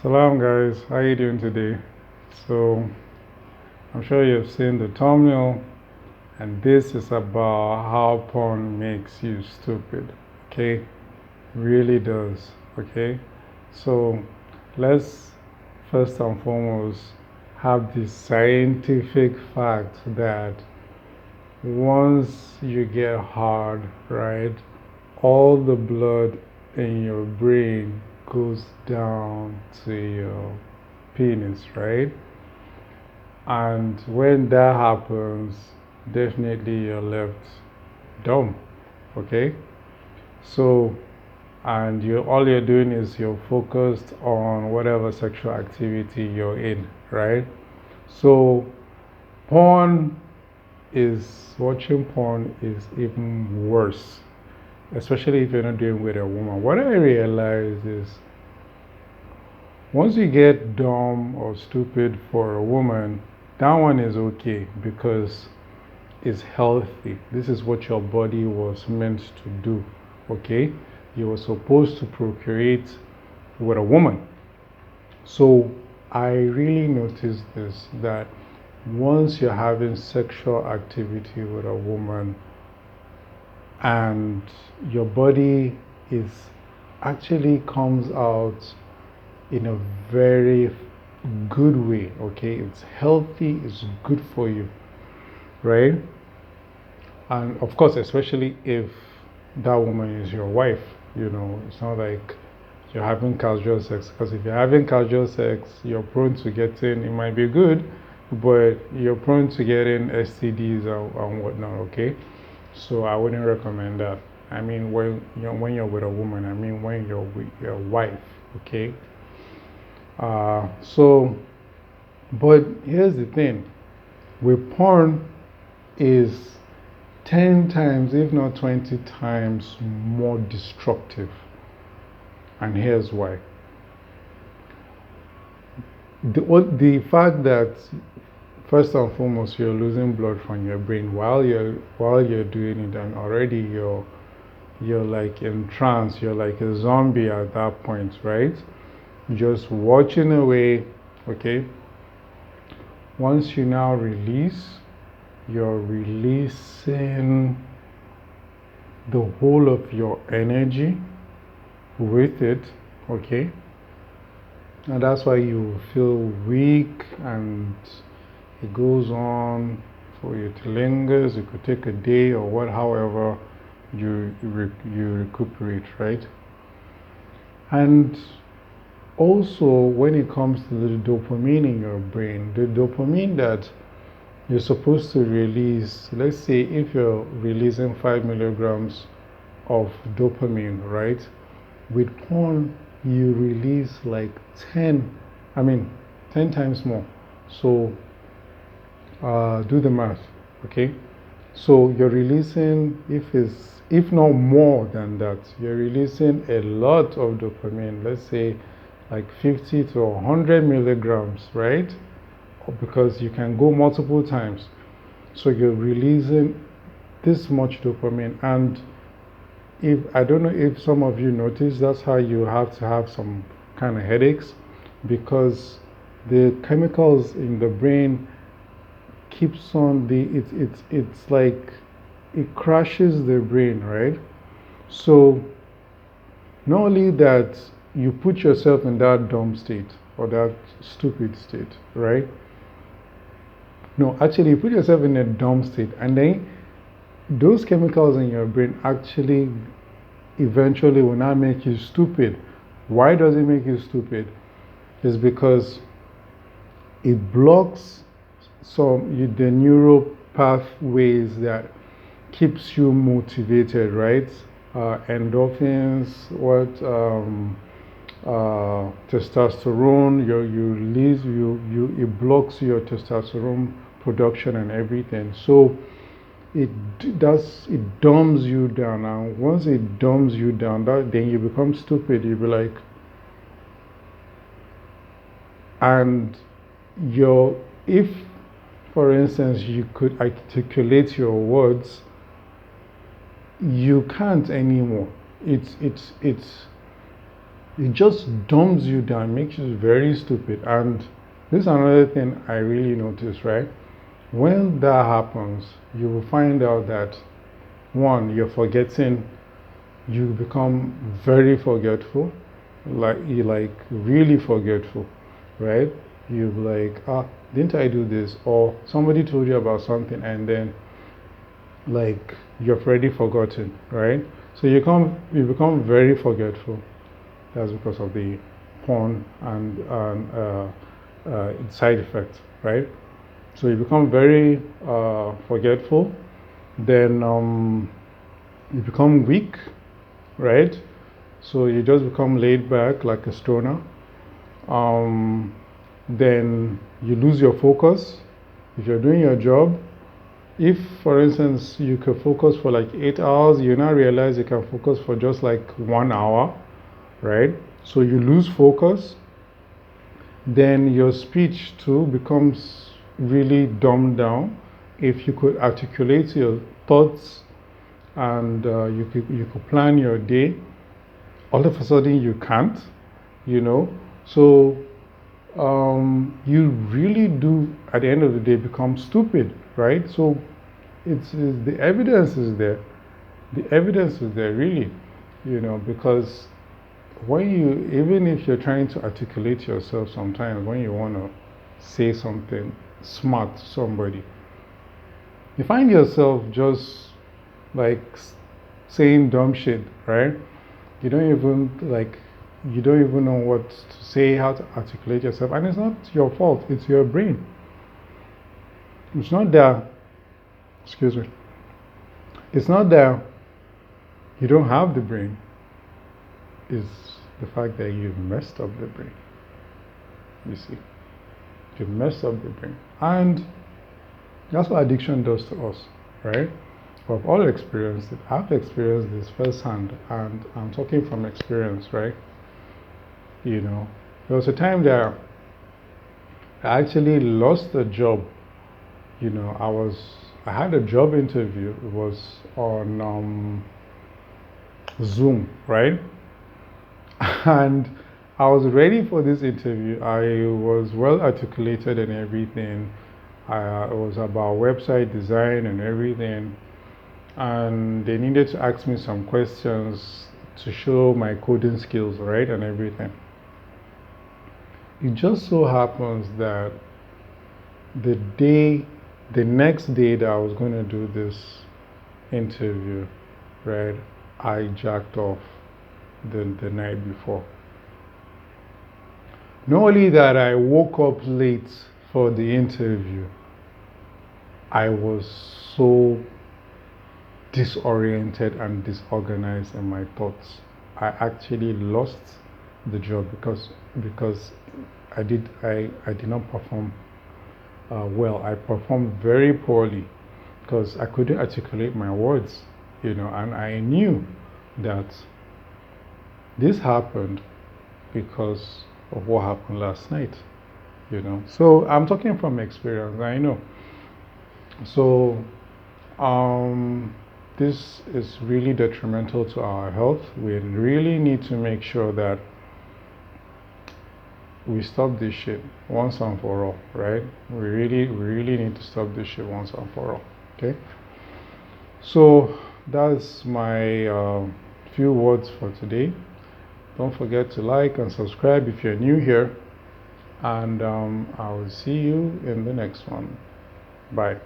Salam guys, how you doing today? So I'm sure you've seen the thumbnail, and this is about how porn makes you stupid. Okay, really does. Okay, so let's first and foremost have the scientific fact that once you get hard, right, all the blood in your brain goes down to your penis, right? And when that happens, definitely you're left dumb, okay? So, and you all you're doing is you're focused on whatever sexual activity you're in, right? So, porn watching porn is even worse, especially if you're not doing with a woman. What I realize is once you get dumb or stupid for a woman, that one is okay because it's healthy. This is what your body was meant to do, okay? You were supposed to procreate with a woman. So I really noticed this that once you're having sexual activity with a woman and your body is actually comes out in a very good way, okay? It's healthy, it's good for you, right? And of course, especially if that woman is your wife, it's not like you're having casual sex. Because if you're having casual sex, you're prone to getting, it might be good, but you're prone to getting STDs and whatnot, okay? So I wouldn't recommend that. I mean, when you're with a woman, I mean, when you're with your wife, okay? So, but here's the thing with porn is 10 times, if not 20 times, more destructive. And here's why. The fact that first and foremost you're losing blood from your brain while you're doing it, and already you're like in trance, you're like a zombie at that point, right? Just watching away, okay? Once you now release, you're releasing the whole of your energy with it, okay? And that's why you feel weak, and it goes on for you to lingers. It could take a day or what, however you recuperate, right? And also, when it comes to the dopamine in your brain, the dopamine that you're supposed to release, let's say if you're releasing 5 milligrams of dopamine, right? With porn, you release like 10, I mean, 10 times more. So do the math, okay? So you're releasing, if not more than that, you're releasing a lot of dopamine, let's say like 50 to 100 milligrams, right? Because you can go multiple times. So you're releasing this much dopamine. And if I don't know if some of you notice, that's how you have to have some kind of headaches, because the chemicals in the brain keeps on it's like it crashes the brain, right? So not only that you put yourself in that dumb state or that stupid state, right? No, actually, you put yourself in a dumb state, and then those chemicals in your brain actually eventually will not make you stupid. Why does it make you stupid? It's because it blocks the neural pathways that keeps you motivated, right? Endorphins, testosterone, you release, it blocks your testosterone production and everything. So it dumbs you down. And once it dumbs you down, then you become stupid. You be like, and if, for instance, you could articulate your words, you can't anymore. It's it just dumbs you down, makes you very stupid. And this is another thing I really noticed, right? When that happens, you will find out that one, you're forgetting, you become very forgetful, like you like really forgetful, right? You like, didn't I do this? Or somebody told you about something and then like you've already forgotten, right? So you become very forgetful. That's because of the porn and side effects, right? So you become very forgetful. Then you become weak, right? So you just become laid back like a stoner. Um, then you lose your focus. If you're doing your job, if for instance you could focus for like 8 hours, you now realize you can focus for just like 1 hour, right? So you lose focus. Then your speech too becomes really dumbed down. If you could articulate your thoughts and you could plan your day, all of a sudden you can't, you know. So you really do at the end of the day become stupid, right? So it's the evidence is there. The evidence is there really, because when you, even if you're trying to articulate yourself, sometimes when you want to say something smart to somebody, you find yourself just like saying dumb shit, right? You don't even like, you don't even know what to say, how to articulate yourself, and it's not your fault, it's your brain. It's not that, excuse me, it's not that you don't have the brain, it's the fact that you've messed up the brain. You see, you've messed up the brain. And that's what addiction does to us, right? We've all experienced it. I've experienced this firsthand, and I'm talking from experience, right? There was a time that I actually lost a job. I had a job interview. It was on Zoom, right? And I was ready for this interview. I was well articulated and everything. It was about website design and everything. And they needed to ask me some questions to show my coding skills, right, and everything. It just so happens that the next day that I was going to do this interview, right, I jacked off the night before. Not only that, I woke up late for the interview, I was so disoriented and disorganized in my thoughts. I actually lost the job because I did not perform well. I performed very poorly because I couldn't articulate my words, and I knew that this happened because of what happened last night, So I'm talking from experience, I know. So this is really detrimental to our health. We really need to make sure that we stop this shit once and for all, right? We really need to stop this shit once and for all, okay? So that's my few words for today. Don't forget to like and subscribe if you're new here, and I will see you in the next one. Bye.